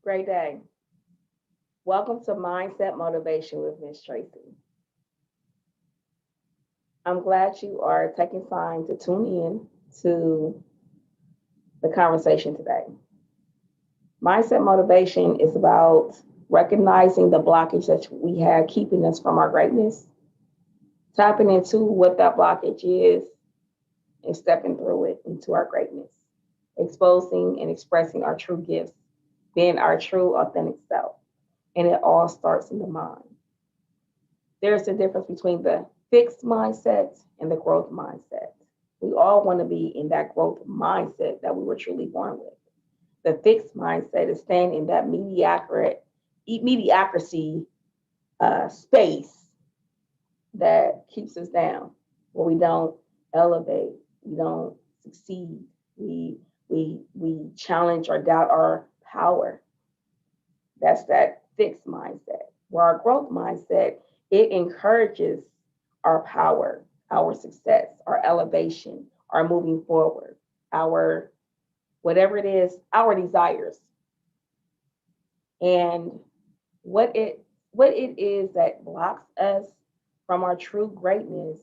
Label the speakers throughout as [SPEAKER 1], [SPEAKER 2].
[SPEAKER 1] Great day. Welcome to Mindset Motivation with Miss Tracy. I'm glad you are taking time to tune in to the conversation today. Mindset motivation is about recognizing the blockage that we have keeping us from our greatness, tapping into what that blockage is, and stepping through it into our greatness, exposing and expressing our true gifts, being our true, authentic self. And it all starts in the mind. There's a difference between the fixed mindset and the growth mindset. We all want to be in that growth mindset that we were truly born with. The fixed mindset is staying in that mediocrity space that keeps us down, where we don't elevate, we don't succeed, we challenge or doubt our power. That's that fixed mindset. Where our growth mindset, it encourages our power, our success, our elevation, our moving forward, our whatever it is, our desires. And what it what it is that blocks us from our true greatness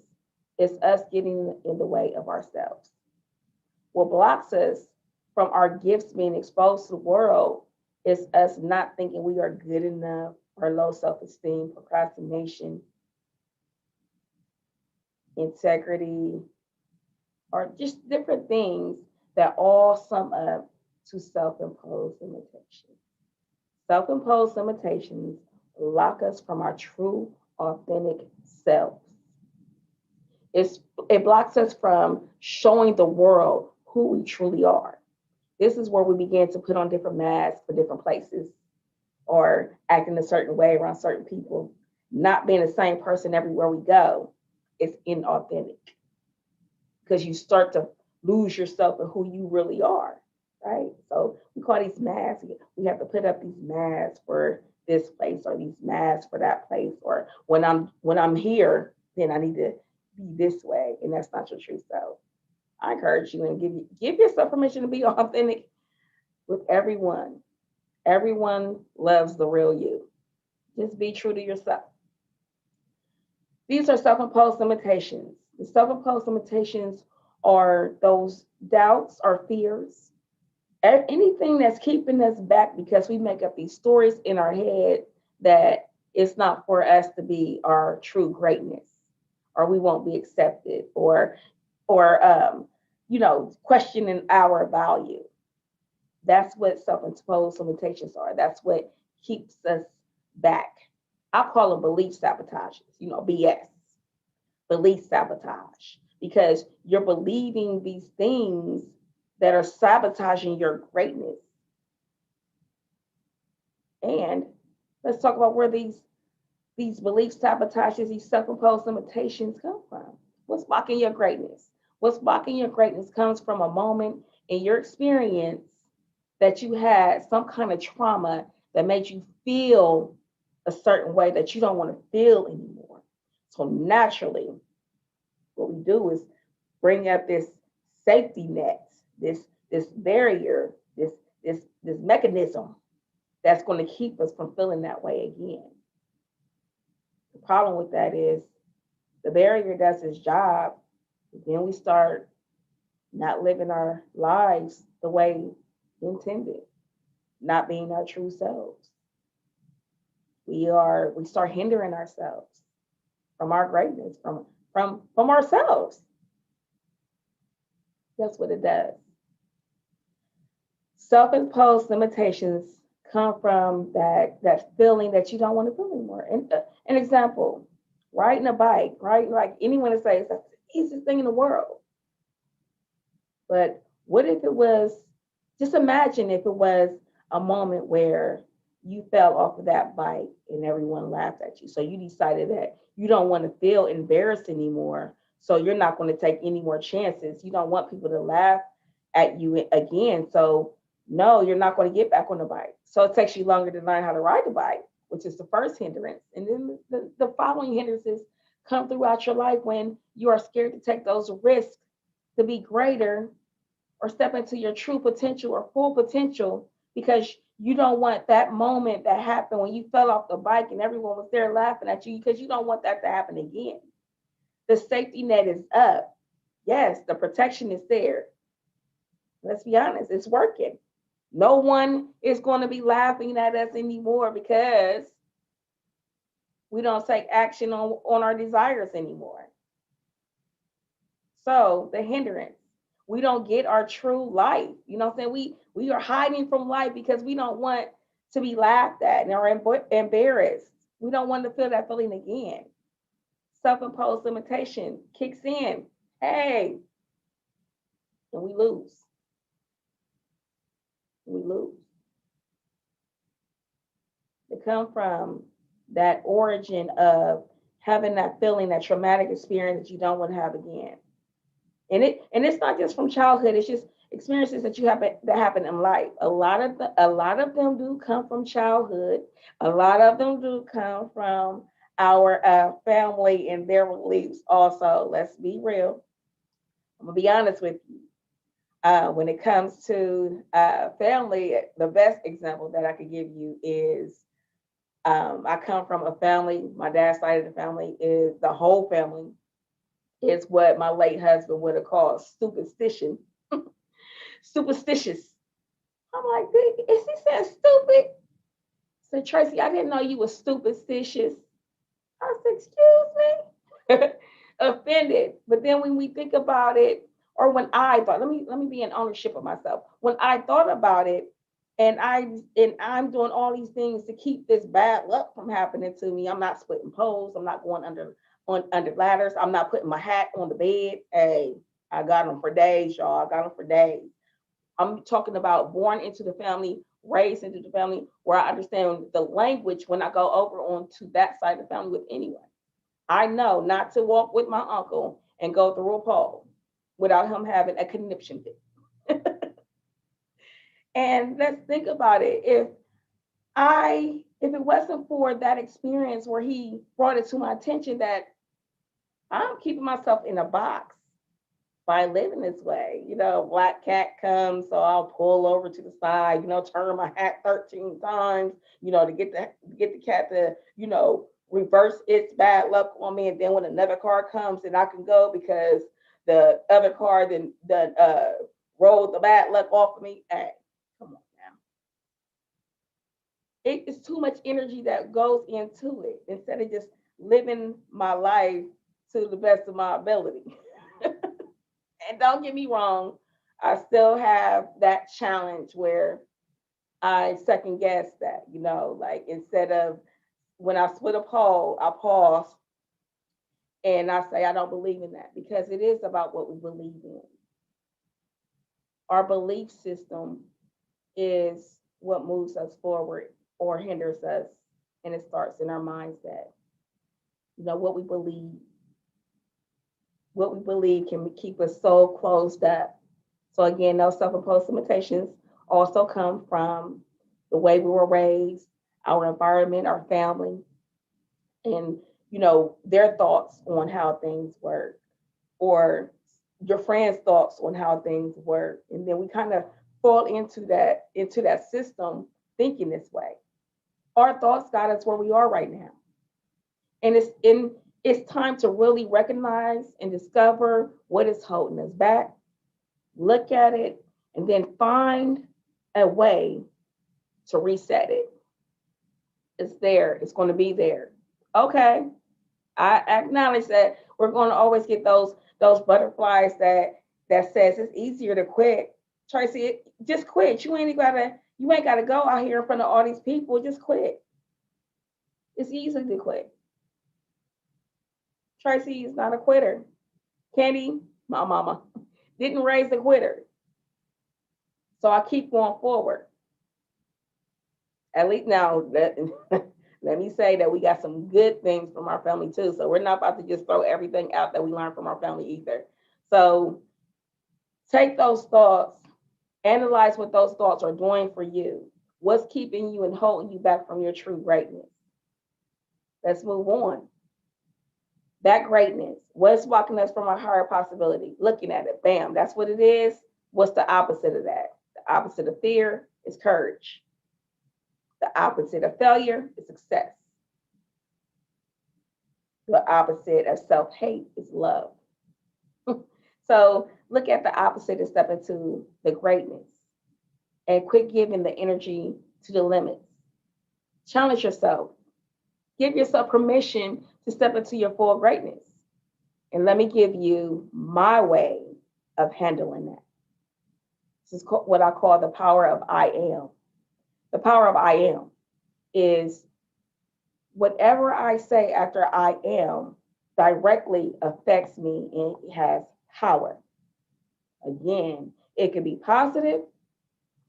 [SPEAKER 1] is us getting in the way of ourselves. What blocks us from our gifts being exposed to the world is us not thinking we are good enough, or low self-esteem, procrastination, integrity, or just different things that all sum up to self-imposed limitations. Self-imposed limitations lock us from our true, authentic selves. It's, it blocks us from showing the world who we truly are. This is where we begin to put on different masks for different places, or acting a certain way around certain people, not being the same person everywhere we go. It's inauthentic because you start to lose yourself in who you really are, right? So we call these masks. We have to put up these masks for this place, or these masks for that place, or when I'm here, then I need to be this way, and that's not your true self. I encourage you and give yourself permission to be authentic with everyone. Everyone loves the real you. Just be true to yourself. These are self imposed limitations. The self imposed limitations are those doubts or fears, anything that's keeping us back because we make up these stories in our head that it's not for us to be our true greatness, or we won't be accepted, or questioning our value. That's what self-imposed limitations are. That's what keeps us back. I call them belief sabotages, BS, belief sabotage, because you're believing these things that are sabotaging your greatness. And let's talk about where these belief sabotages, these self-imposed limitations come from. What's blocking your greatness? What's blocking your greatness comes from a moment in your experience that you had some kind of trauma that made you feel a certain way that you don't want to feel anymore. So naturally, what we do is bring up this safety net, this barrier, this mechanism that's going to keep us from feeling that way again. The problem with that is the barrier does its job, then we start not living our lives the way intended, not being our true selves. We start hindering ourselves from our greatness, from ourselves. That's what it does. Self-imposed limitations come from that feeling that you don't want to feel anymore. And an example, riding a bike, right? Like anyone would say, it's the easiest thing in the world. But what if it was, just imagine if it was a moment where you fell off of that bike and everyone laughed at you. So you decided that you don't want to feel embarrassed anymore. So you're not going to take any more chances. You don't want people to laugh at you again. So no, you're not going to get back on the bike. So it takes you longer to learn how to ride the bike, which is the first hindrance. And then the following hindrances come throughout your life when you are scared to take those risks to be greater or step into your true potential or full potential because You don't want that moment that happened when you fell off the bike and everyone was there laughing at you, because you don't want that to happen again. The safety net is up. Yes, the protection is there. Let's be honest, it's working. No one is going to be laughing at us anymore because we don't take action on our desires anymore. So the hindrance, we don't get our true life. You know what I'm saying? We are hiding from life because we don't want to be laughed at or embarrassed. We don't want to feel that feeling again. Self-imposed limitation kicks in. Hey, and we lose. We lose. They come from that origin of having that feeling, that traumatic experience that you don't want to have again. And it's not just from childhood, it's just experiences that you have that happen in life. A lot of them do come from childhood. A lot of them do come from our family and their beliefs also. Let's be real. I'm gonna be honest with you. When it comes to family, the best example that I could give you is I come from a family. My dad's side of the family is the whole family is what my late husband would have called superstition. Superstitious. I'm like, is he saying stupid? So Tracy, I didn't know you were superstitious. I said, excuse me. Offended. But then when we think about it, or when I thought, let me be in ownership of myself. When I thought about it, and I'm doing all these things to keep this bad luck from happening to me. I'm not splitting poles. I'm not going under ladders. I'm not putting my hat on the bed. Hey, I got them for days, y'all. I got them for days. I'm talking about born into the family, raised into the family, where I understand the language when I go over onto that side of the family with anyone. I know not to walk with my uncle and go through a pole without him having a conniption fit. And let's think about it. If it wasn't for that experience where he brought it to my attention that I'm keeping myself in a box by living this way. Black cat comes, so I'll pull over to the side, turn my hat 13 times, to get the cat to, reverse its bad luck on me. And then when another car comes, then I can go because the other car then rolled the bad luck off of me. Hey, come on now. It's too much energy that goes into it instead of just living my life to the best of my ability. And don't get me wrong, I still have that challenge where I second guess that, like instead of when I split a poll, I pause and I say, I don't believe in that, because it is about what we believe in. Our belief system is what moves us forward or hinders us, and it starts in our mindset. What we believe. What we believe can keep us so closed up. So again, those self-imposed limitations also come from the way we were raised, our environment, our family, and their thoughts on how things work, or your friends' thoughts on how things work. And then we kind of fall into that system thinking this way. Our thoughts got us where we are right now. And it's time to really recognize and discover what is holding us back, look at it, and then find a way to reset it. It's there. It's going to be there. Okay. I acknowledge that we're going to always get those butterflies that says it's easier to quit. Tracy, just quit. You ain't gotta go out here in front of all these people. Just quit. It's easy to quit. Tracy is not a quitter. Candy, my mama, didn't raise a quitter. So I keep going forward. At least now, let me say that we got some good things from our family too. So we're not about to just throw everything out that we learned from our family either. So take those thoughts, analyze what those thoughts are doing for you. What's keeping you and holding you back from your true greatness? Let's move on. That greatness, what's blocking us from our higher possibility? Looking at it, bam, that's what it is. What's the opposite of that? The opposite of fear is courage. The opposite of failure is success. The opposite of self-hate is love. So look at the opposite and step into the greatness and quit giving the energy to the limits. Challenge yourself. Give yourself permission to step into your full greatness. And let me give you my way of handling that. This is what I call the power of I am. The power of I am is whatever I say after I am directly affects me and it has power. Again, it can be positive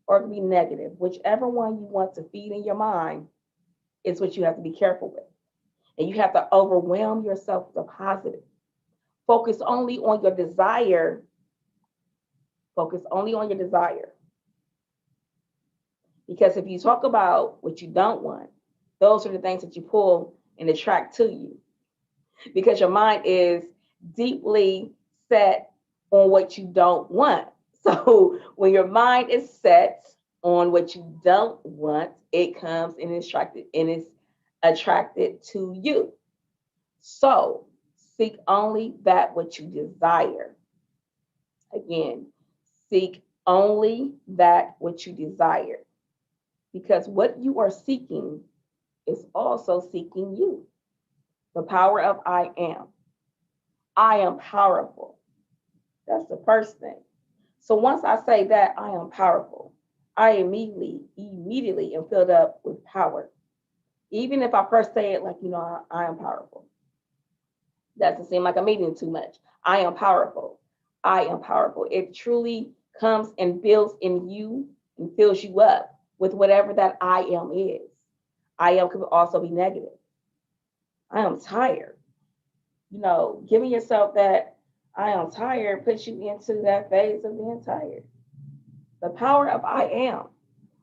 [SPEAKER 1] or it can be negative. Whichever one you want to feed in your mind is what you have to be careful with. And you have to overwhelm yourself with the positive. Focus only on your desire. Focus only on your desire. Because if you talk about what you don't want, those are the things that you pull and attract to you. Because your mind is deeply set on what you don't want. So when your mind is set on what you don't want, it comes and is attracted to you. So seek only that which you desire. Again, seek only that which you desire. Because what you are seeking is also seeking you. The power of I am. I am powerful. That's the first thing. So once I say that I am powerful, I immediately am filled up with power. Even if I first say it like, I am powerful. Doesn't seem like I'm eating too much. I am powerful. I am powerful. It truly comes and builds in you and fills you up with whatever that I am is. I am could also be negative. I am tired. Giving yourself that I am tired puts you into that phase of being tired. The power of I am.